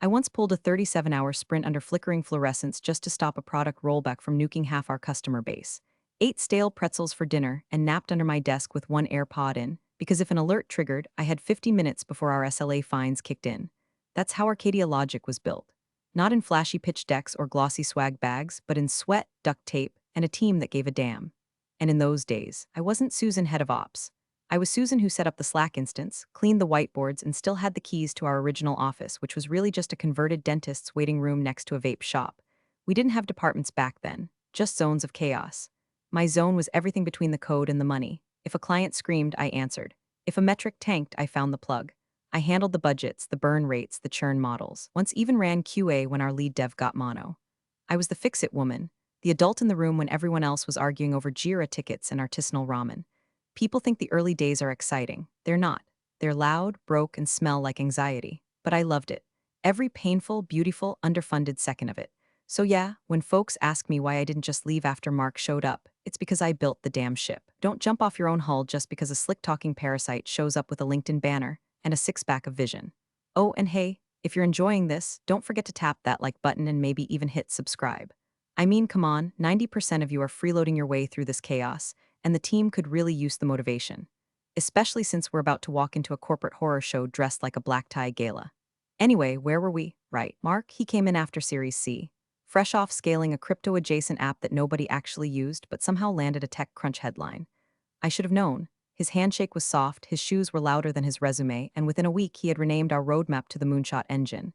I once pulled a 37-hour sprint under flickering fluorescence just to stop a product rollback from nuking half our customer base. Ate stale pretzels for dinner and napped under my desk with one AirPod in, because if an alert triggered, I had 50 minutes before our SLA fines kicked in. That's how Arcadia Logic was built. Not in flashy pitch decks or glossy swag bags, but in sweat, duct tape, and a team that gave a damn. And in those days, I wasn't Susan, head of ops. I was Susan, who set up the Slack instance, cleaned the whiteboards, and still had the keys to our original office, which was really just a converted dentist's waiting room next to a vape shop. We didn't have departments back then, just zones of chaos. My zone was everything between the code and the money. If a client screamed, I answered. If a metric tanked, I found the plug. I handled the budgets, the burn rates, the churn models. Once even ran QA when our lead dev got mono. I was the fix-it woman, the adult in the room when everyone else was arguing over Jira tickets and artisanal ramen. People think the early days are exciting. They're not. They're loud, broke, and smell like anxiety. But I loved it. Every painful, beautiful, underfunded second of it. So yeah, when folks ask me why I didn't just leave after Mark showed up, it's because I built the damn ship. Don't jump off your own hull just because a slick-talking parasite shows up with a LinkedIn banner and a six-pack of vision. Oh, and hey, if you're enjoying this, don't forget to tap that like button and maybe even hit subscribe. I mean, come on, 90% of you are freeloading your way through this chaos, and the team could really use the motivation. Especially since we're about to walk into a corporate horror show dressed like a black tie gala. Anyway, where were we? Right. Mark, he came in after Series C. Fresh off scaling a crypto-adjacent app that nobody actually used but somehow landed a TechCrunch headline. I should have known. His handshake was soft, his shoes were louder than his resume, and within a week he had renamed our roadmap to the Moonshot Engine.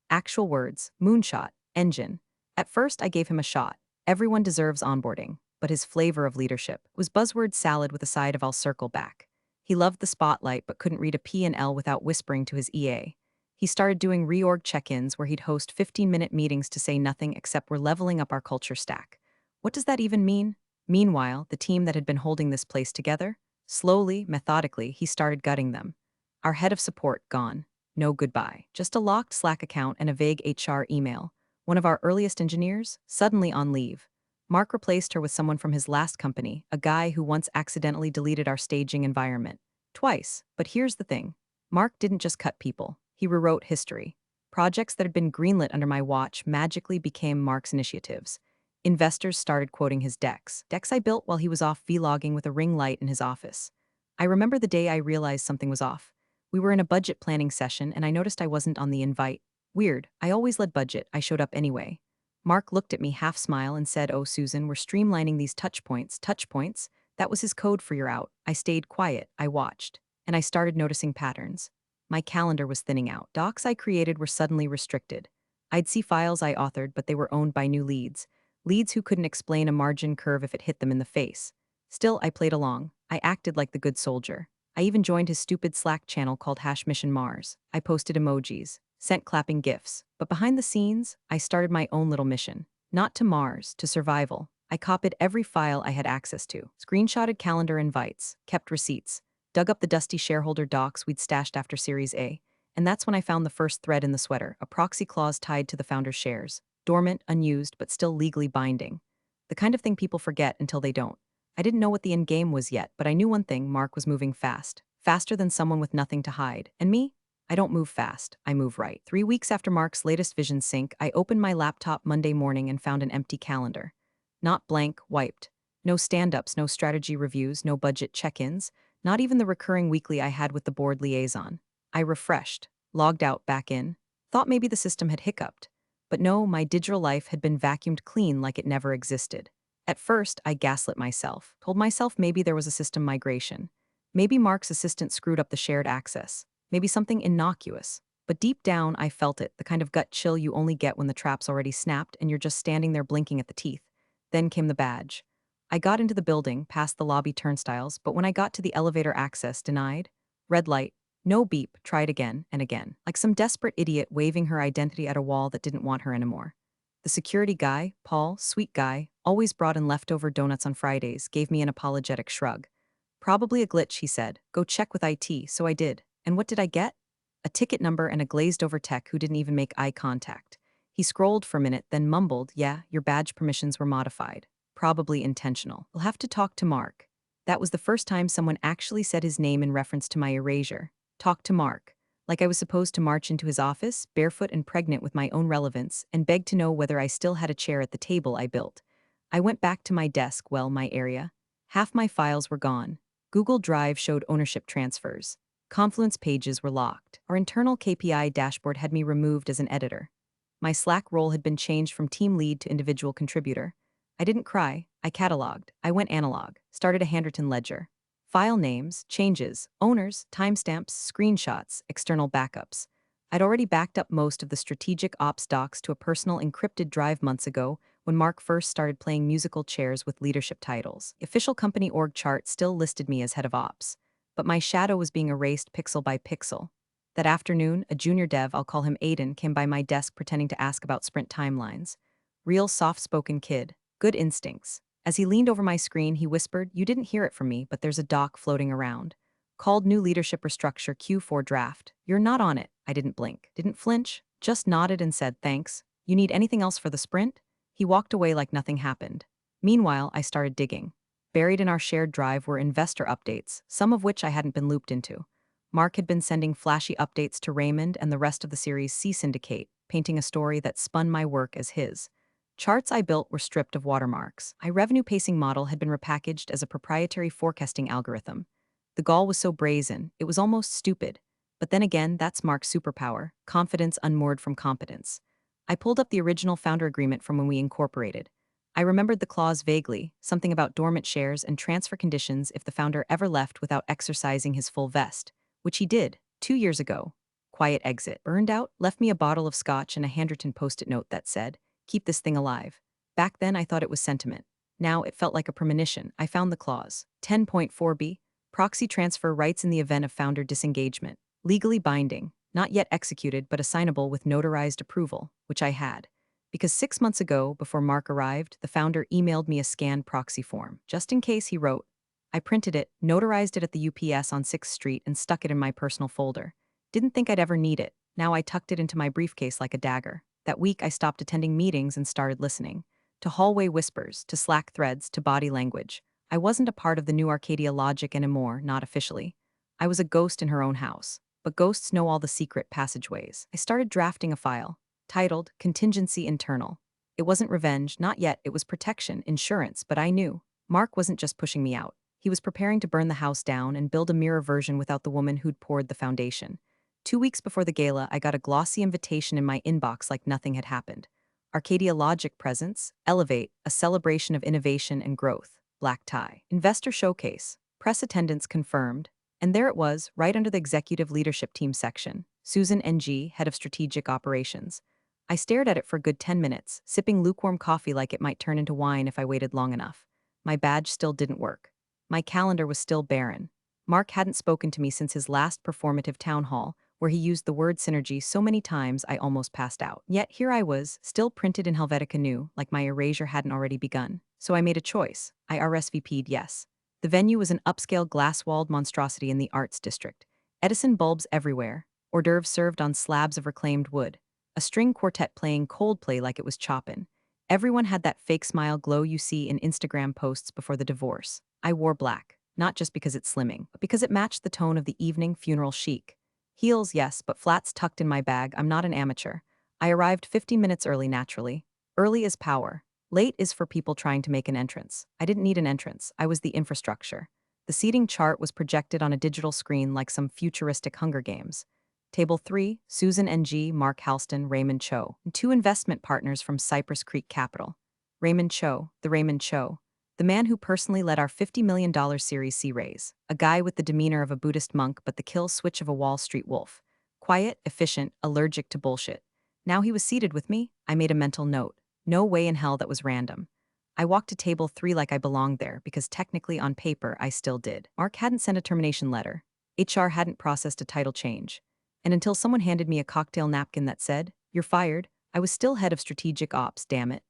Actual words, Moonshot, Engine. At first I gave him a shot. Everyone deserves onboarding, but his flavor of leadership was buzzword salad with a side of "I'll circle back." He loved the spotlight but couldn't read a P and L without whispering to his EA. He started doing reorg check-ins where he'd host 15-minute meetings to say nothing except we're leveling up our culture stack. What does that even mean? Meanwhile, the team that had been holding this place together, slowly, methodically, he started gutting them. Our head of support gone. No goodbye. Just a locked Slack account and a vague HR email. One of our earliest engineers, suddenly on leave. Mark replaced her with someone from his last company, a guy who once accidentally deleted our staging environment. Twice. But here's the thing. Mark didn't just cut people. He rewrote history. Projects that had been greenlit under my watch magically became Mark's initiatives. Investors started quoting his decks I built while he was off vlogging with a ring light in his office. I remember the day I realized something was off. We were in a budget planning session and I noticed I wasn't on the invite. Weird, I always led budget, I showed up anyway. Mark looked at me half smile and said, "Oh, Susan, we're streamlining these touch points. Touch points? That was his code for you're out." I stayed quiet, I watched, and I started noticing patterns. My calendar was thinning out. Docs I created were suddenly restricted. I'd see files I authored, but they were owned by new leads. Leads who couldn't explain a margin curve if it hit them in the face. Still, I played along. I acted like the good soldier. I even joined his stupid Slack channel called #MissionMars. I posted emojis, sent clapping gifs. But behind the scenes, I started my own little mission. Not to Mars, to survival. I copied every file I had access to, screenshotted calendar invites, kept receipts, dug up the dusty shareholder docs we'd stashed after Series A, and that's when I found the first thread in the sweater, a proxy clause tied to the founder's shares. Dormant, unused, but still legally binding. The kind of thing people forget until they don't. I didn't know what the end game was yet, but I knew one thing: Mark was moving fast. Faster than someone with nothing to hide. And me? I don't move fast, I move right. 3 weeks after Mark's latest vision sync, I opened my laptop Monday morning and found an empty calendar. Not blank, wiped. No stand-ups, no strategy reviews, no budget check-ins, not even the recurring weekly I had with the board liaison. I refreshed, logged out, back in, thought maybe the system had hiccuped. But no, my digital life had been vacuumed clean like it never existed. At first, I gaslit myself, told myself maybe there was a system migration. Maybe Mark's assistant screwed up the shared access. Maybe something innocuous. But deep down, I felt it, the kind of gut chill you only get when the trap's already snapped and you're just standing there blinking at the teeth. Then came the badge. I got into the building, past the lobby turnstiles, but when I got to the elevator access, denied. Red light. No beep, tried again and again, like some desperate idiot waving her identity at a wall that didn't want her anymore. The security guy, Paul, sweet guy, always brought in leftover donuts on Fridays, gave me an apologetic shrug. "Probably a glitch," he said. "Go check with IT," so I did. And what did I get? A ticket number and a glazed-over tech who didn't even make eye contact. He scrolled for a minute, then mumbled, "Yeah, your badge permissions were modified. Probably intentional. We'll have to talk to Mark." That was the first time someone actually said his name in reference to my erasure. Talk to Mark. like I was supposed to march into his office, barefoot and pregnant with my own relevance, and beg to know whether I still had a chair at the table I built. I went back to my desk, well, my area. Half my files were gone. Google Drive showed ownership transfers. Confluence pages were locked. Our internal KPI dashboard had me removed as an editor. My Slack role had been changed from team lead to individual contributor. I didn't cry. I cataloged. I went analog, started a handwritten ledger. File names, changes, owners, timestamps, screenshots, external backups. I'd already backed up most of the strategic ops docs to a personal encrypted drive months ago when Mark first started playing musical chairs with leadership titles. The official company org chart still listed me as head of ops, but my shadow was being erased pixel by pixel. That afternoon, a junior dev, I'll call him Aiden, came by my desk pretending to ask about sprint timelines. Real soft-spoken kid, good instincts. As he leaned over my screen, he whispered, "You didn't hear it from me, but there's a doc floating around. Called New Leadership Restructure Q4 Draft. You're not on it." I didn't blink, didn't flinch, just nodded and said, "Thanks. You need anything else for the sprint?" He walked away like nothing happened. Meanwhile, I started digging. Buried in our shared drive were investor updates, some of which I hadn't been looped into. Mark had been sending flashy updates to Raymond and the rest of the Series C syndicate, painting a story that spun my work as his. Charts I built were stripped of watermarks. My revenue pacing model had been repackaged as a proprietary forecasting algorithm. The gall was so brazen, it was almost stupid. But then again, that's Mark's superpower, confidence unmoored from competence. I pulled up the original founder agreement from when we incorporated. I remembered the clause vaguely, something about dormant shares and transfer conditions if the founder ever left without exercising his full vest, which he did, 2 years ago. Quiet exit. Burned out, left me a bottle of scotch and a handwritten post-it note that said, "Keep this thing alive." Back then I thought it was sentiment. Now it felt like a premonition. I found the clause. 10.4b. Proxy transfer rights in the event of founder disengagement. Legally binding. Not yet executed but assignable with notarized approval, which I had. Because 6 months ago, before Mark arrived, the founder emailed me a scanned proxy form. Just in case, he wrote. I printed it, notarized it at the UPS on 6th Street, and stuck it in my personal folder. Didn't think I'd ever need it. Now I tucked it into my briefcase like a dagger. That week I stopped attending meetings and started listening. To hallway whispers, to Slack threads, to body language. I wasn't a part of the new Arcadia logic anymore, not officially. I was a ghost in her own house. But ghosts know all the secret passageways. I started drafting a file, titled Contingency Internal. It wasn't revenge, not yet, it was protection, insurance, but I knew. Mark wasn't just pushing me out. He was preparing to burn the house down and build a mirror version without the woman who'd poured the foundation. 2 weeks before the gala, I got a glossy invitation in my inbox like nothing had happened. Arcadia Logic Presents, Elevate, a celebration of innovation and growth. Black tie. Investor showcase. Press attendance confirmed. And there it was, right under the executive leadership team section. Susan NG, head of strategic operations. I stared at it for a good 10 minutes, sipping lukewarm coffee like it might turn into wine if I waited long enough. My badge still didn't work. My calendar was still barren. Mark hadn't spoken to me since his last performative town hall, where he used the word synergy so many times I almost passed out. Yet here I was, still printed in Helvetica New, like my erasure hadn't already begun. So I made a choice. I RSVP'd yes. The venue was an upscale glass-walled monstrosity in the Arts District. Edison bulbs everywhere, hors d'oeuvres served on slabs of reclaimed wood, a string quartet playing Coldplay like it was choppin'. Everyone had that fake smile glow you see in Instagram posts before the divorce. I wore black, not just because it's slimming, but because it matched the tone of the evening funeral chic. Heels, yes, but flats tucked in my bag. I'm not an amateur. I arrived 15 minutes early naturally. Early is power. Late is for people trying to make an entrance. I didn't need an entrance. I was the infrastructure. The seating chart was projected on a digital screen like some futuristic Hunger Games. Table 3, Susan NG, Mark Halston, Raymond Cho, and 2 investment partners from Cypress Creek Capital. Raymond Cho, the man who personally led our $50 million Series C raise, a guy with the demeanor of a Buddhist monk but the kill switch of a Wall Street wolf. Quiet, efficient, allergic to bullshit. Now he was seated with me. I made a mental note. No way in hell that was random. I walked to table 3 like I belonged there because technically on paper I still did. Mark hadn't sent a termination letter. HR hadn't processed a title change. And until someone handed me a cocktail napkin that said, "You're fired," I was still head of strategic ops, damn it.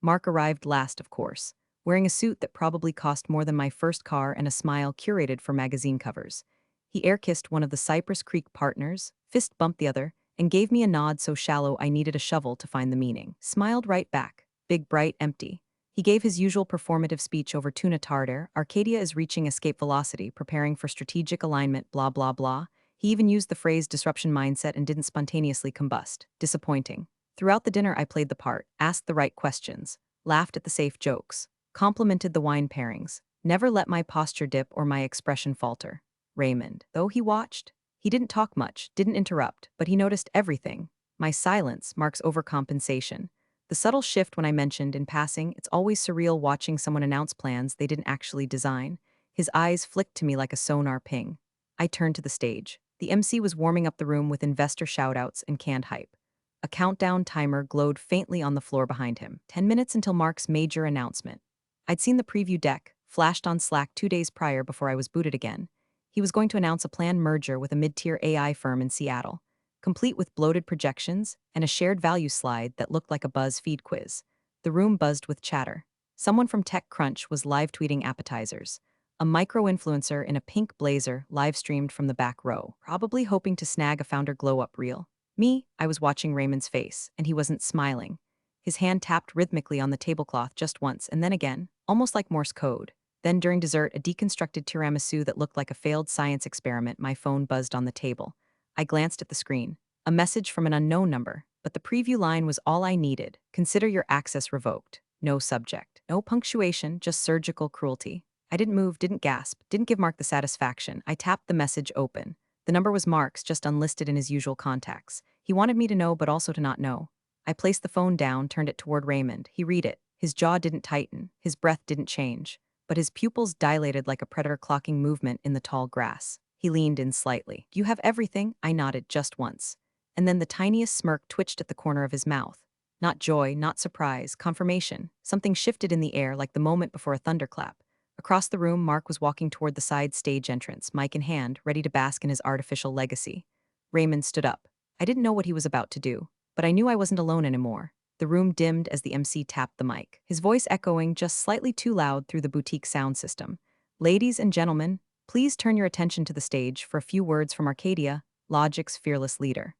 Mark arrived last, of course, wearing a suit that probably cost more than my first car and a smile curated for magazine covers. He air-kissed one of the Cypress Creek partners, fist-bumped the other, and gave me a nod so shallow I needed a shovel to find the meaning. Smiled right back, big, bright, empty. He gave his usual performative speech over tuna tartare. Arcadia is reaching escape velocity, preparing for strategic alignment, blah, blah, blah. He even used the phrase disruption mindset and didn't spontaneously combust. Disappointing. Throughout the dinner, I played the part, asked the right questions, laughed at the safe jokes, complimented the wine pairings, never let my posture dip or my expression falter. Raymond, though he watched, he didn't talk much, didn't interrupt, but he noticed everything. My silence marks overcompensation. The subtle shift when I mentioned, in passing, it's always surreal watching someone announce plans they didn't actually design. His eyes flicked to me like a sonar ping. I turned to the stage. The MC was warming up the room with investor shoutouts and canned hype. A countdown timer glowed faintly on the floor behind him. 10 minutes until Mark's major announcement. I'd seen the preview deck, flashed on Slack 2 days prior before I was booted again. He was going to announce a planned merger with a mid-tier AI firm in Seattle, complete with bloated projections and a shared value slide that looked like a BuzzFeed quiz. The room buzzed with chatter. Someone from TechCrunch was live tweeting appetizers. A micro-influencer in a pink blazer live-streamed from the back row, probably hoping to snag a founder glow-up reel. Me, I was watching Raymond's face, and he wasn't smiling. His hand tapped rhythmically on the tablecloth just once and then again, almost like Morse code. Then during dessert, a deconstructed tiramisu that looked like a failed science experiment, my phone buzzed on the table. I glanced at the screen. A message from an unknown number, but the preview line was all I needed. Consider your access revoked. No subject. No punctuation, just surgical cruelty. I didn't move, didn't gasp, didn't give Mark the satisfaction. I tapped the message open. The number was Mark's, just unlisted in his usual contacts. He wanted me to know, but also to not know. I placed the phone down, turned it toward Raymond. He read it. His jaw didn't tighten. His breath didn't change. But his pupils dilated like a predator clocking movement in the tall grass. He leaned in slightly. "Do you have everything?" I nodded just once. And then the tiniest smirk twitched at the corner of his mouth. Not joy, not surprise, confirmation. Something shifted in the air like the moment before a thunderclap. Across the room, Mark was walking toward the side stage entrance, mic in hand, ready to bask in his artificial legacy. Raymond stood up. I didn't know what he was about to do, but I knew I wasn't alone anymore. The room dimmed as the MC tapped the mic, his voice echoing just slightly too loud through the boutique sound system. "Ladies and gentlemen, please turn your attention to the stage for a few words from Arcadia, Logic's fearless leader."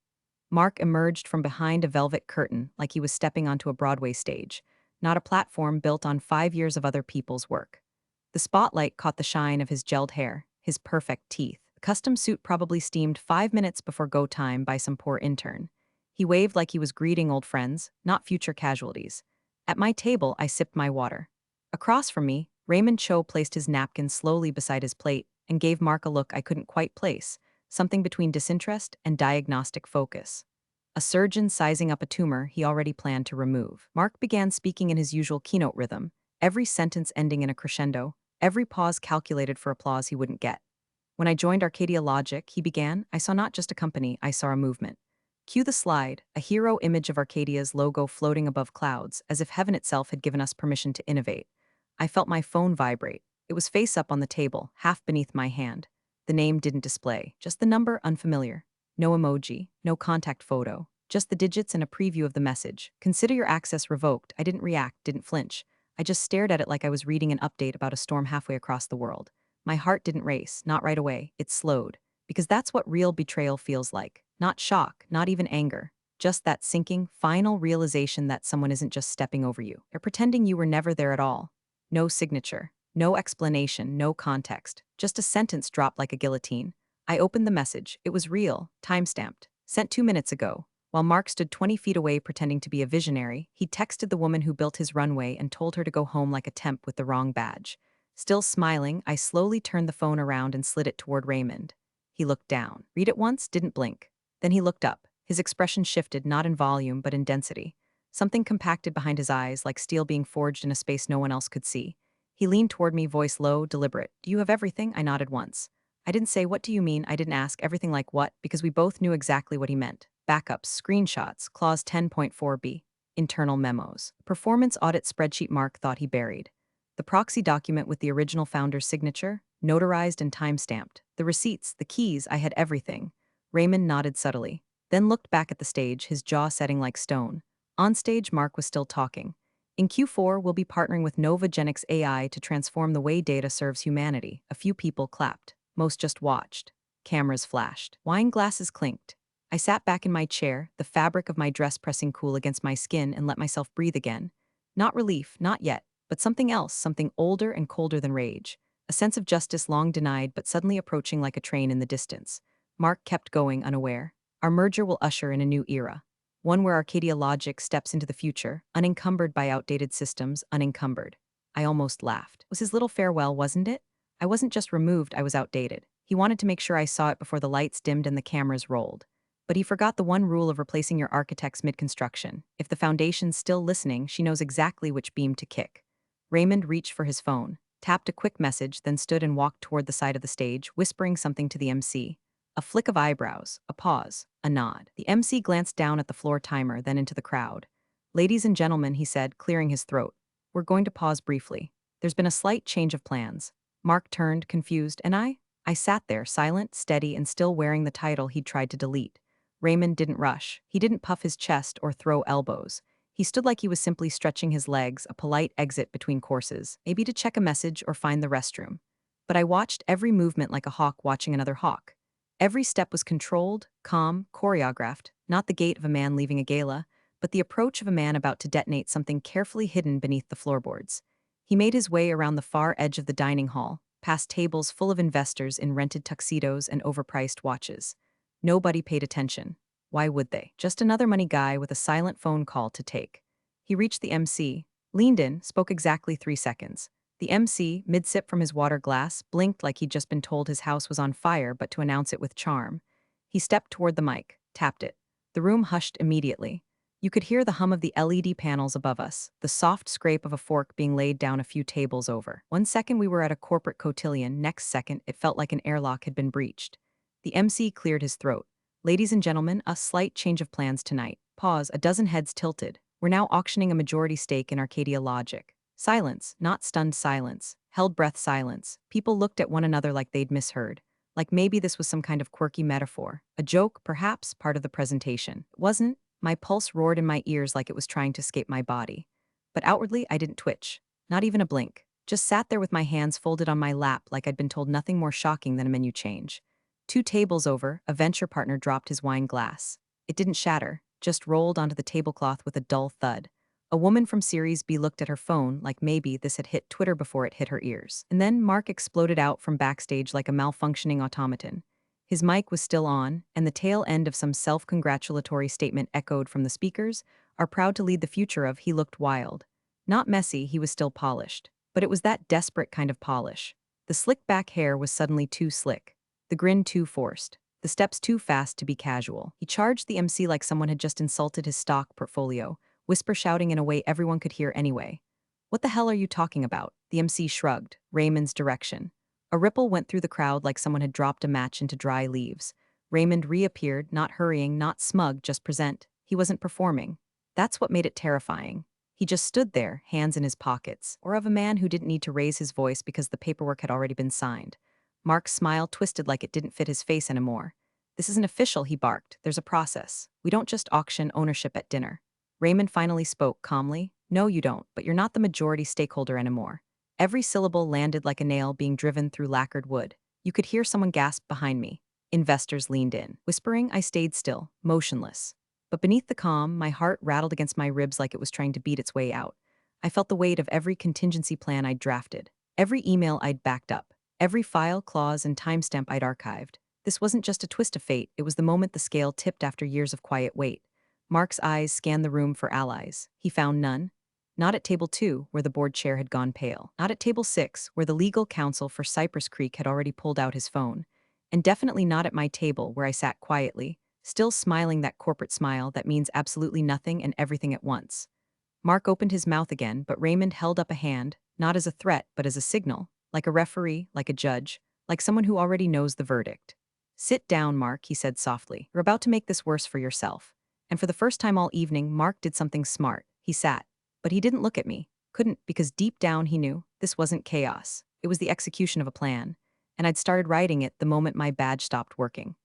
Mark emerged from behind a velvet curtain like he was stepping onto a Broadway stage, not a platform built on 5 years of other people's work. The spotlight caught the shine of his gelled hair, his perfect teeth. The custom suit probably steamed 5 minutes before go time by some poor intern. He waved like he was greeting old friends, not future casualties. At my table, I sipped my water. Across from me, Raymond Cho placed his napkin slowly beside his plate and gave Mark a look I couldn't quite place, something between disinterest and diagnostic focus. A surgeon sizing up a tumor he already planned to remove. Mark began speaking in his usual keynote rhythm, every sentence ending in a crescendo, every pause calculated for applause he wouldn't get. When I joined Arcadia Logic, he began, I saw not just a company, I saw a movement. Cue the slide, a hero image of Arcadia's logo floating above clouds, as if heaven itself had given us permission to innovate. I felt my phone vibrate. It was face up on the table, half beneath my hand. The name didn't display, just the number unfamiliar. No emoji, no contact photo, just the digits and a preview of the message. "Consider your access revoked." I didn't react, didn't flinch. I just stared at it like I was reading an update about a storm halfway across the world. My heart didn't race, not right away, it slowed. Because that's what real betrayal feels like. Not shock, not even anger. Just that sinking, final realization that someone isn't just stepping over you. They're pretending you were never there at all. No signature, no explanation, no context. Just a sentence dropped like a guillotine. I opened the message. It was real, time-stamped. Sent 2 minutes ago. While Mark stood 20 feet away pretending to be a visionary, he texted the woman who built his runway and told her to go home like a temp with the wrong badge. Still smiling, I slowly turned the phone around and slid it toward Raymond. He looked down. Read it once, didn't blink. Then he looked up. His expression shifted, not in volume, but in density. Something compacted behind his eyes, like steel being forged in a space no one else could see. He leaned toward me, voice low, deliberate. "Do you have everything?" I nodded once. I didn't say, "What do you mean?" I didn't ask everything like what, because we both knew exactly what he meant. Backups, screenshots, clause 10.4b, internal memos, performance audit spreadsheet Mark thought he buried. The proxy document with the original founder's signature, notarized and time-stamped. The receipts, the keys, I had everything. Raymond nodded subtly, then looked back at the stage, his jaw setting like stone. On stage, Mark was still talking. "In Q4, we'll be partnering with Novagenics AI to transform the way data serves humanity." A few people clapped. Most just watched. Cameras flashed. Wine glasses clinked. I sat back in my chair, the fabric of my dress pressing cool against my skin, and let myself breathe again. Not relief, not yet, but something else, something older and colder than rage. A sense of justice long denied but suddenly approaching like a train in the distance. Mark kept going, unaware. Our merger will usher in a new era. One where Arcadia logic steps into the future, unencumbered by outdated systems, unencumbered. I almost laughed. It was his little farewell, wasn't it? I wasn't just removed, I was outdated. He wanted to make sure I saw it before the lights dimmed and the cameras rolled. But he forgot the one rule of replacing your architects mid-construction. If the foundation's still listening, she knows exactly which beam to kick. Raymond reached for his phone, tapped a quick message, then stood and walked toward the side of the stage, whispering something to the MC. A flick of eyebrows, a pause, a nod. The MC glanced down at the floor timer, then into the crowd. Ladies and gentlemen, he said, clearing his throat, we're going to pause briefly. There's been a slight change of plans. Mark turned, confused, and I sat there, silent, steady, and still wearing the title he'd tried to delete. Raymond didn't rush. He didn't puff his chest or throw elbows. He stood like he was simply stretching his legs, a polite exit between courses, maybe to check a message or find the restroom. But I watched every movement like a hawk watching another hawk. Every step was controlled, calm, choreographed, not the gait of a man leaving a gala, but the approach of a man about to detonate something carefully hidden beneath the floorboards. He made his way around the far edge of the dining hall, past tables full of investors in rented tuxedos and overpriced watches. Nobody paid attention. Why would they? Just another money guy with a silent phone call to take. He reached the MC, leaned in, spoke exactly 3 seconds. The MC, mid-sip from his water glass, blinked like he'd just been told his house was on fire, but to announce it with charm. He stepped toward the mic, tapped it. The room hushed immediately. You could hear the hum of the LED panels above us, the soft scrape of a fork being laid down a few tables over. 1 second we were at a corporate cotillion, next second it felt like an airlock had been breached. The MC cleared his throat. Ladies and gentlemen, a slight change of plans tonight. Pause, a dozen heads tilted. We're now auctioning a majority stake in Arcadia Logic. Silence, not stunned silence. Held breath silence. People looked at one another like they'd misheard. Like maybe this was some kind of quirky metaphor. A joke, perhaps, part of the presentation. It wasn't. My pulse roared in my ears like it was trying to escape my body. But outwardly, I didn't twitch. Not even a blink. Just sat there with my hands folded on my lap like I'd been told nothing more shocking than a menu change. 2 tables over, a venture partner dropped his wine glass. It didn't shatter, just rolled onto the tablecloth with a dull thud. A woman from Series B looked at her phone like maybe this had hit Twitter before it hit her ears. And then Mark exploded out from backstage like a malfunctioning automaton. His mic was still on, and the tail end of some self-congratulatory statement echoed from the speakers, are proud to lead the future of. He looked wild. Not messy, he was still polished. But it was that desperate kind of polish. The slick-back hair was suddenly too slick. The grin too forced. The steps too fast to be casual. He charged the MC like someone had just insulted his stock portfolio, whisper shouting in a way everyone could hear anyway. What the hell are you talking about? The MC shrugged, Raymond's direction. A ripple went through the crowd like someone had dropped a match into dry leaves. Raymond reappeared, not hurrying, not smug, just present. He wasn't performing. That's what made it terrifying. He just stood there, hands in his pockets, or of a man who didn't need to raise his voice because the paperwork had already been signed. Mark's smile twisted like it didn't fit his face anymore. This isn't official, he barked. There's a process. We don't just auction ownership at dinner. Raymond finally spoke calmly. No, you don't, but you're not the majority stakeholder anymore. Every syllable landed like a nail being driven through lacquered wood. You could hear someone gasp behind me. Investors leaned in. Whispering, I stayed still, motionless. But beneath the calm, my heart rattled against my ribs like it was trying to beat its way out. I felt the weight of every contingency plan I'd drafted, every email I'd backed up, every file, clause, and timestamp I'd archived. This wasn't just a twist of fate, it was the moment the scale tipped after years of quiet wait. Mark's eyes scanned the room for allies. He found none. Not at table 2, where the board chair had gone pale. Not at table 6, where the legal counsel for Cypress Creek had already pulled out his phone. And definitely not at my table, where I sat quietly, still smiling that corporate smile that means absolutely nothing and everything at once. Mark opened his mouth again, but Raymond held up a hand, not as a threat, but as a signal, like a referee, like a judge, like someone who already knows the verdict. Sit down, Mark, he said softly. You're about to make this worse for yourself. And for the first time all evening, Mark did something smart. He sat. But he didn't look at me. Couldn't, because deep down he knew this wasn't chaos. It was the execution of a plan. And I'd started writing it the moment my badge stopped working.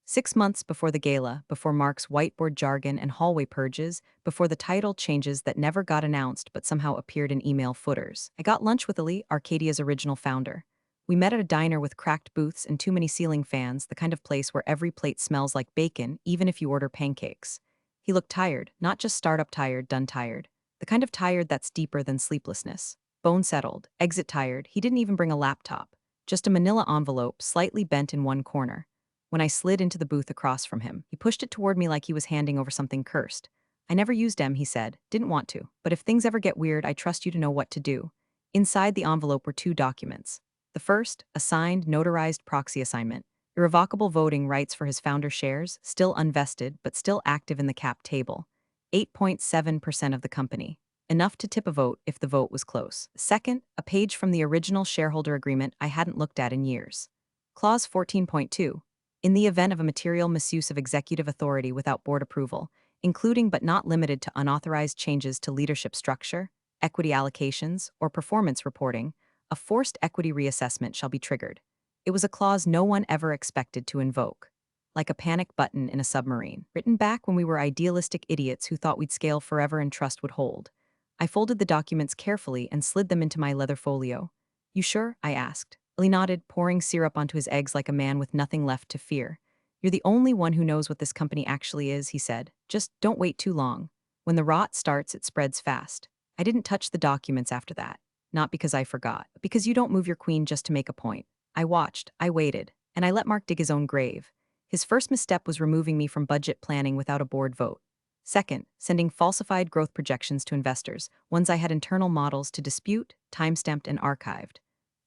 6 months before the gala, before Mark's whiteboard jargon and hallway purges, before the title changes that never got announced but somehow appeared in email footers, I got lunch with Ali, Arcadia's original founder. We met at a diner with cracked booths and too many ceiling fans, the kind of place where every plate smells like bacon, even if you order pancakes. He looked tired, not just startup tired, done tired. The kind of tired that's deeper than sleeplessness. Bone settled, exit tired. He didn't even bring a laptop. Just a manila envelope, slightly bent in one corner. when I slid into the booth across from him. He pushed it toward me like he was handing over something cursed. I never used M, he said. Didn't want to. But if things ever get weird, I trust you to know what to do. Inside the envelope were two documents. The first, a signed, notarized proxy assignment. Irrevocable voting rights for his founder shares, still unvested, but still active in the cap table. 8.7% of the company. Enough to tip a vote if the vote was close. Second, a page from the original shareholder agreement I hadn't looked at in years. Clause 14.2. In the event of a material misuse of executive authority without board approval, including but not limited to unauthorized changes to leadership structure, equity allocations, or performance reporting, a forced equity reassessment shall be triggered. It was a clause no one ever expected to invoke. Like a panic button in a submarine, written back when we were idealistic idiots who thought we'd scale forever and trust would hold. I folded the documents carefully and slid them into my leather folio. You sure? I asked. He nodded, pouring syrup onto his eggs like a man with nothing left to fear. You're the only one who knows what this company actually is, he said. Just don't wait too long. When the rot starts, it spreads fast. I didn't touch the documents after that. Not because I forgot, but because you don't move your queen just to make a point. I watched, I waited, and I let Mark dig his own grave. His first misstep was removing me from budget planning without a board vote. Second, sending falsified growth projections to investors, ones I had internal models to dispute, timestamped, and archived.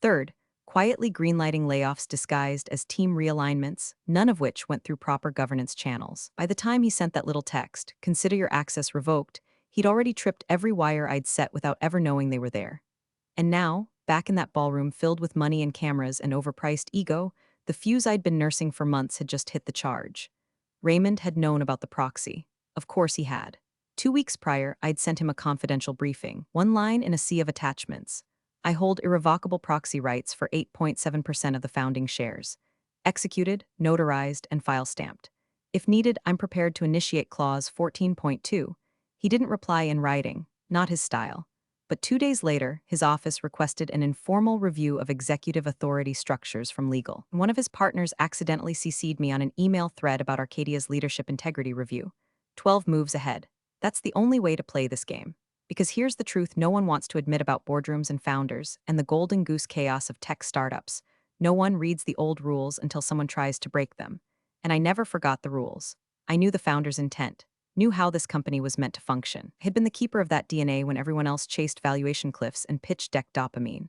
Third, quietly greenlighting layoffs disguised as team realignments, none of which went through proper governance channels. By the time he sent that little text, "Consider your access revoked," he'd already tripped every wire I'd set without ever knowing they were there. And now, back in that ballroom filled with money and cameras and overpriced ego, the fuse I'd been nursing for months had just hit the charge. Raymond had known about the proxy. Of course he had. 2 weeks prior, I'd sent him a confidential briefing, one line in a sea of attachments. I hold irrevocable proxy rights for 8.7% of the founding shares. Executed, notarized, and file stamped. If needed, I'm prepared to initiate clause 14.2. He didn't reply in writing, not his style. But 2 days later, his office requested an informal review of executive authority structures from legal. One of his partners accidentally CC'd me on an email thread about Arcadia's leadership integrity review. 12 moves ahead. That's the only way to play this game. Because here's the truth no one wants to admit about boardrooms and founders and the golden goose chaos of tech startups. No one reads the old rules until someone tries to break them. And I never forgot the rules. I knew the founder's intent. Knew how this company was meant to function. Had been the keeper of that DNA when everyone else chased valuation cliffs and pitch deck dopamine.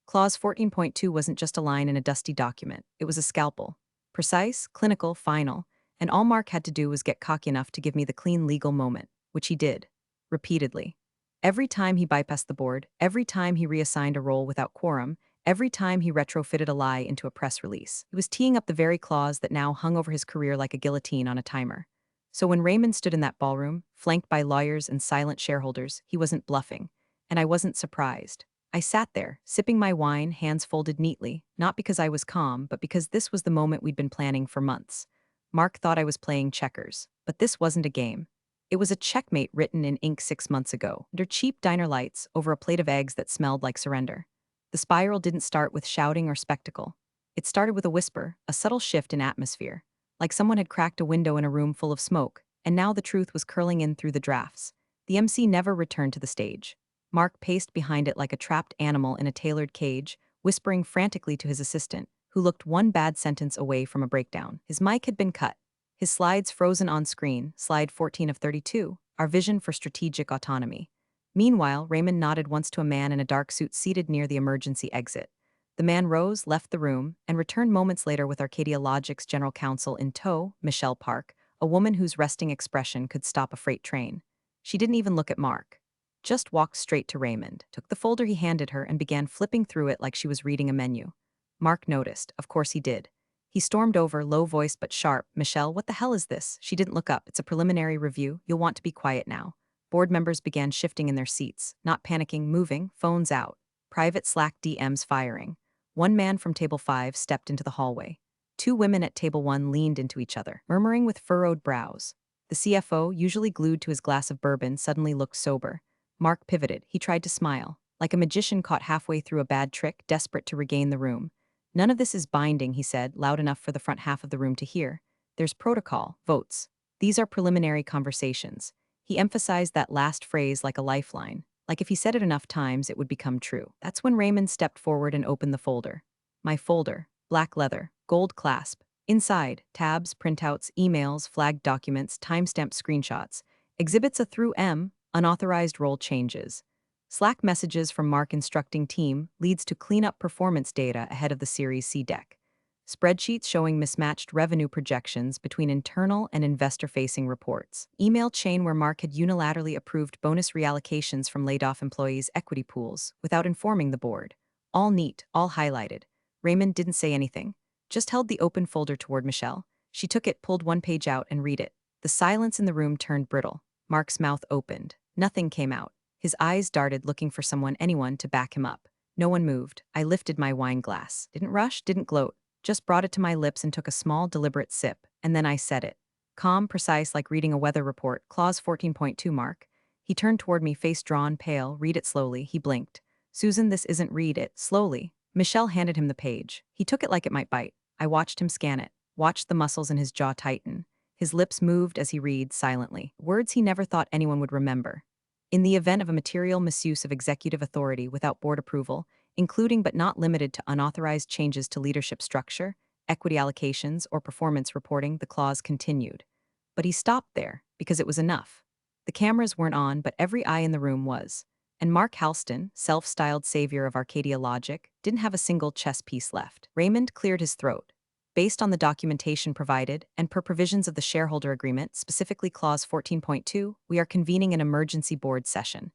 Clause 14.2 wasn't just a line in a dusty document. It was a scalpel. Precise, clinical, final, and all Mark had to do was get cocky enough to give me the clean legal moment, which he did. Repeatedly. Every time he bypassed the board, every time he reassigned a role without quorum, every time he retrofitted a lie into a press release. He was teeing up the very clause that now hung over his career like a guillotine on a timer. So when Raymond stood in that ballroom, flanked by lawyers and silent shareholders, he wasn't bluffing. And I wasn't surprised. I sat there, sipping my wine, hands folded neatly, not because I was calm, but because this was the moment we'd been planning for months. Mark thought I was playing checkers, but this wasn't a game. It was a checkmate written in ink 6 months ago, under cheap diner lights, over a plate of eggs that smelled like surrender. The spiral didn't start with shouting or spectacle. It started with a whisper, a subtle shift in atmosphere. Like someone had cracked a window in a room full of smoke, and now the truth was curling in through the drafts. The MC never returned to the stage. Mark paced behind it like a trapped animal in a tailored cage, whispering frantically to his assistant, who looked one bad sentence away from a breakdown. His mic had been cut. His slides frozen on screen, slide 14 of 32, our vision for strategic autonomy. Meanwhile, Raymond nodded once to a man in a dark suit seated near the emergency exit. The man rose, left the room, and returned moments later with Arcadia Logic's general counsel in tow, Michelle Park, a woman whose resting expression could stop a freight train. She didn't even look at Mark. Just walked straight to Raymond, took the folder he handed her, and began flipping through it like she was reading a menu. Mark noticed. Of course he did. He stormed over, low-voiced but sharp. "Michelle, what the hell is this?" She didn't look up. "It's a preliminary review. You'll want to be quiet now." Board members began shifting in their seats, not panicking, moving, phones out. Private Slack DMs firing. One man from table 5 stepped into the hallway. 2 women at table 1 leaned into each other, murmuring with furrowed brows. The CFO, usually glued to his glass of bourbon, suddenly looked sober. Mark pivoted. He tried to smile, like a magician caught halfway through a bad trick, desperate to regain the room. "None of this is binding," he said, loud enough for the front half of the room to hear. "There's protocol, votes. These are preliminary conversations." He emphasized that last phrase like a lifeline. Like if he said it enough times, it would become true. That's when Raymond stepped forward and opened the folder. My folder, black leather, gold clasp, Inside, tabs, printouts, emails, flagged documents, timestamped screenshots. Exhibits A through M, unauthorized role changes. Slack messages from Mark instructing team leads to clean up performance data ahead of the Series C deck. Spreadsheets showing mismatched revenue projections between internal and investor-facing reports. Email chain where Mark had unilaterally approved bonus reallocations from laid-off employees' equity pools without informing the board. All neat, all highlighted. Raymond didn't say anything, just held the open folder toward Michelle. She took it, pulled one page out, and read it. The silence in the room turned brittle. Mark's mouth opened. Nothing came out. His eyes darted, looking for anyone to back him up. No one moved. I lifted my wine glass. Didn't rush, didn't gloat. Just brought it to my lips and took a small, deliberate sip, and then I said it. Calm, precise, like reading a weather report. Clause 14.2, Mark. He turned toward me, face drawn, pale. Read it slowly. He blinked. Susan, this isn't. Read it slowly. Michelle handed him the page. He took it like it might bite. I watched him scan it, watched the muscles in his jaw tighten. His lips moved as he read silently, words he never thought anyone would remember. In the event of a material misuse of executive authority without board approval, including but not limited to unauthorized changes to leadership structure, equity allocations, or performance reporting, the clause continued. But he stopped there, because it was enough. The cameras weren't on, but every eye in the room was. And Mark Halston, self-styled savior of Arcadia logic, didn't have a single chess piece left. Raymond cleared his throat. Based on the documentation provided, and per provisions of the shareholder agreement, specifically Clause 14.2, we are convening an emergency board session.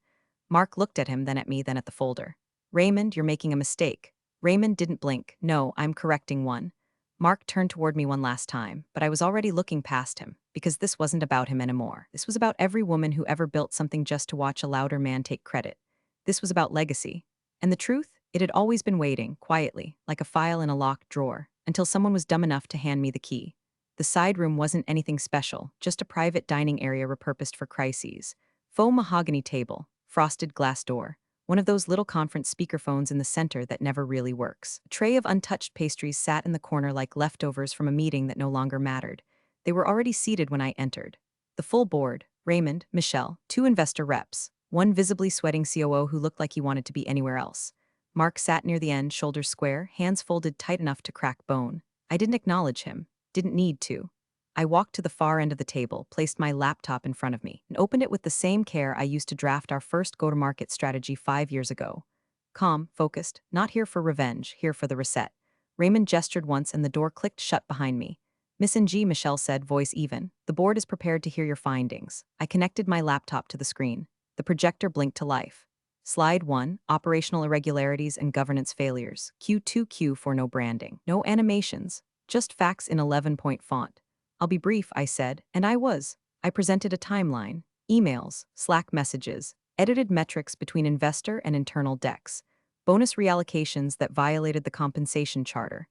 Mark looked at him, then at me, then at the folder. Raymond, you're making a mistake. Raymond didn't blink. No, I'm correcting one. Mark turned toward me one last time, but I was already looking past him, because this wasn't about him anymore. This was about every woman who ever built something just to watch a louder man take credit. This was about legacy. And the truth? It had always been waiting, quietly, like a file in a locked drawer, until someone was dumb enough to hand me the key. The side room wasn't anything special, just a private dining area repurposed for crises. Faux mahogany table, frosted glass door. One of those little conference speakerphones in the center that never really works. A tray of untouched pastries sat in the corner like leftovers from a meeting that no longer mattered. They were already seated when I entered. The full board, Raymond, Michelle, two investor reps, one visibly sweating COO who looked like he wanted to be anywhere else. Mark sat near the end, shoulders square, hands folded tight enough to crack bone. I didn't acknowledge him. Didn't need to. I walked to the far end of the table, placed my laptop in front of me, and opened it with the same care I used to draft our first go-to-market strategy 5 years ago. Calm, focused, not here for revenge, here for the reset. Raymond gestured once and the door clicked shut behind me. Miss NG, Michelle said, voice even. The board is prepared to hear your findings. I connected my laptop to the screen. The projector blinked to life. Slide 1, operational irregularities and governance failures. Q2Q for no branding. No animations, just facts in 11-point font. I'll be brief, I said, and I was. I presented a timeline, emails, Slack messages, edited metrics between investor and internal decks, bonus reallocations that violated the compensation charter,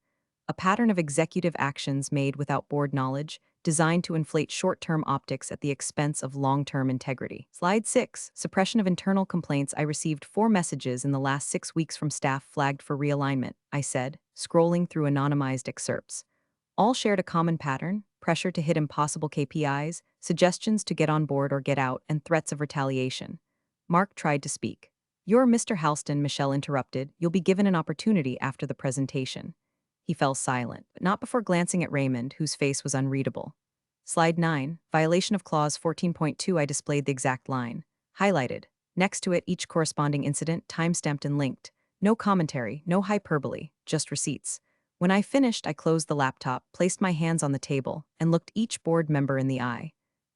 a pattern of executive actions made without board knowledge, designed to inflate short-term optics at the expense of long-term integrity. Slide 6, suppression of internal complaints. I received 4 messages in the last 6 weeks from staff flagged for realignment, I said, scrolling through anonymized excerpts. All shared a common pattern: pressure to hit impossible KPIs, suggestions to get on board or get out, and threats of retaliation. Mark tried to speak. You're Mr. Halston, Michelle interrupted. You'll be given an opportunity after the presentation. He fell silent, but not before glancing at Raymond, whose face was unreadable. Slide 9, violation of Clause 14.2. I displayed the exact line. Highlighted. Next to it, each corresponding incident, timestamped and linked. No commentary, no hyperbole, just receipts. When I finished, I closed the laptop, placed my hands on the table, and looked each board member in the eye.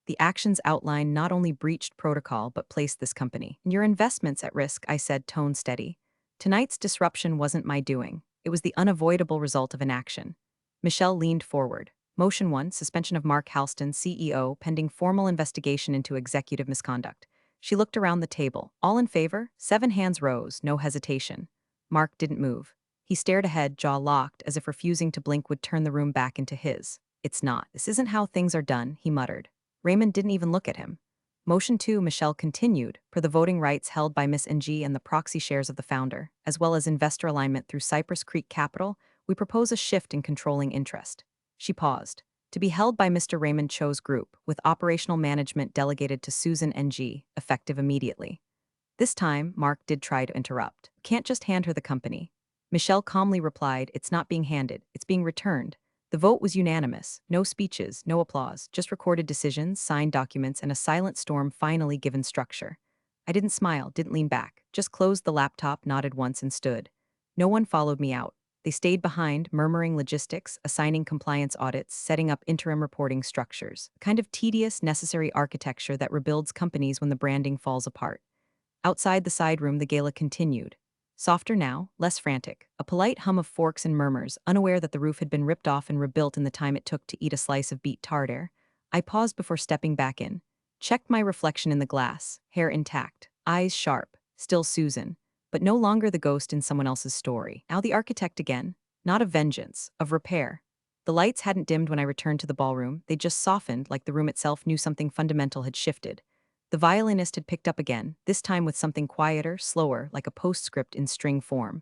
The actions outlined not only breached protocol but placed this company and your investments at risk, I said, tone steady. Tonight's disruption wasn't my doing. It was the unavoidable result of inaction. Michelle leaned forward. Motion 1, suspension of Mark Halston, CEO, pending formal investigation into executive misconduct. She looked around the table. All in favor? 7 hands rose, no hesitation. Mark didn't move. He stared ahead, jaw locked, as if refusing to blink would turn the room back into his. It's not. This isn't how things are done, he muttered. Raymond didn't even look at him. Motion 2, Michelle continued, per the voting rights held by Miss NG and the proxy shares of the founder, as well as investor alignment through Cypress Creek Capital, we propose a shift in controlling interest. She paused. To be held by Mr. Raymond Cho's group, with operational management delegated to Susan NG, effective immediately. This time, Mark did try to interrupt. Can't just hand her the company. Michelle calmly replied, it's not being handed, it's being returned. The vote was unanimous. No speeches, no applause, just recorded decisions, signed documents, and a silent storm finally given structure. I didn't smile, didn't lean back, just closed the laptop, nodded once, and stood. No one followed me out. They stayed behind, murmuring logistics, assigning compliance audits, setting up interim reporting structures. A kind of tedious, necessary architecture that rebuilds companies when the branding falls apart. Outside the side room, the gala continued. Softer now, less frantic, a polite hum of forks and murmurs, unaware that the roof had been ripped off and rebuilt in the time it took to eat a slice of beet tartare. I paused before stepping back in. Checked my reflection in the glass, hair intact, eyes sharp, still Susan, but no longer the ghost in someone else's story. Now the architect again, not of vengeance, of repair. The lights hadn't dimmed when I returned to the ballroom, they just softened like the room itself knew something fundamental had shifted. The violinist had picked up again, this time with something quieter, slower, like a postscript in string form.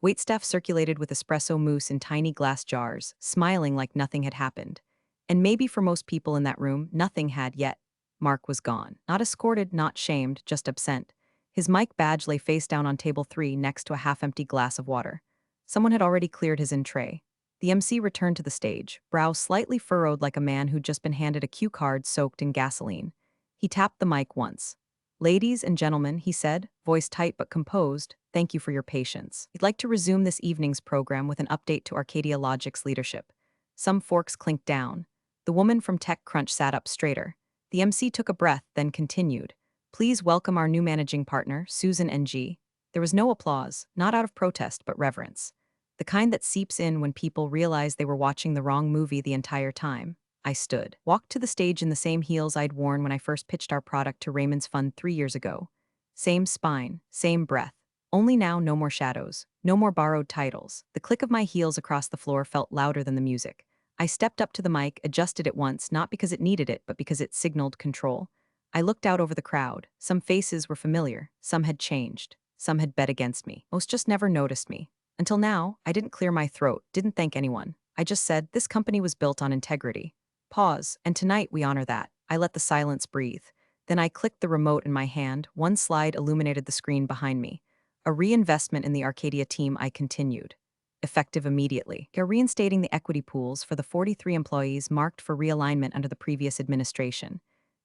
Waitstaff circulated with espresso mousse in tiny glass jars, smiling like nothing had happened. And maybe for most people in that room, nothing had yet. Mark was gone. Not escorted, not shamed, just absent. His mic badge lay face down on table 3 next to a half-empty glass of water. Someone had already cleared his in tray. The MC returned to the stage, brow slightly furrowed like a man who'd just been handed a cue card soaked in gasoline. He tapped the mic once. "Ladies and gentlemen," he said, voice tight but composed, "thank you for your patience. I'd like to resume this evening's program with an update to Arcadia Logic's leadership." Some forks clinked down. The woman from TechCrunch sat up straighter. The MC took a breath, then continued. "Please welcome our new managing partner, Susan NG." There was no applause, not out of protest but reverence. The kind that seeps in when people realize they were watching the wrong movie the entire time. I stood, walked to the stage in the same heels I'd worn when I first pitched our product to Raymond's Fund 3 years ago. Same spine, same breath. Only now no more shadows, no more borrowed titles. The click of my heels across the floor felt louder than the music. I stepped up to the mic, adjusted it once, not because it needed it, but because it signaled control. I looked out over the crowd. Some faces were familiar, some had changed, some had bet against me. Most just never noticed me. Until now, I didn't clear my throat, didn't thank anyone. I just said, this company was built on integrity. Pause, and tonight we honor that. I let the silence breathe. Then I clicked the remote in my hand, one slide illuminated the screen behind me. A reinvestment in the Arcadia team, I continued. Effective immediately. You're reinstating the equity pools for the 43 employees marked for realignment under the previous administration.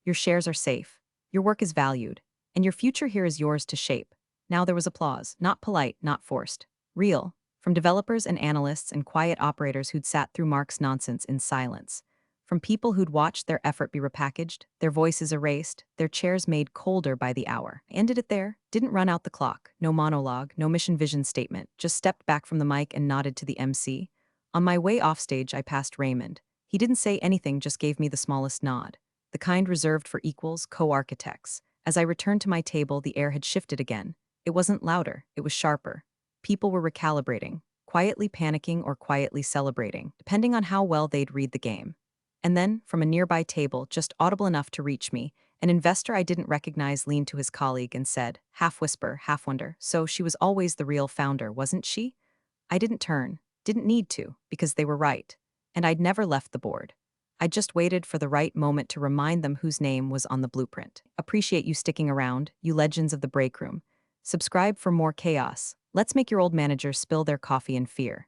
Your shares are safe. Your work is valued. And your future here is yours to shape. Now there was applause, not polite, not forced. Real. From developers and analysts and quiet operators who'd sat through Mark's nonsense in silence. From people who'd watched their effort be repackaged, their voices erased, their chairs made colder by the hour. I ended it there, didn't run out the clock, no monologue, no mission vision statement, just stepped back from the mic and nodded to the MC. On my way offstage, I passed Raymond. He didn't say anything, just gave me the smallest nod. The kind reserved for equals, co-architects. As I returned to my table, the air had shifted again. It wasn't louder, it was sharper. People were recalibrating, quietly panicking or quietly celebrating, depending on how well they'd read the game. And then, from a nearby table, just audible enough to reach me, an investor I didn't recognize leaned to his colleague and said, half whisper, half wonder, "So she was always the real founder, wasn't she?" I didn't turn, didn't need to, because they were right. And I'd never left the board. I just waited for the right moment to remind them whose name was on the blueprint. Appreciate you sticking around, you legends of the break room. Subscribe for more chaos. Let's make your old managers spill their coffee in fear.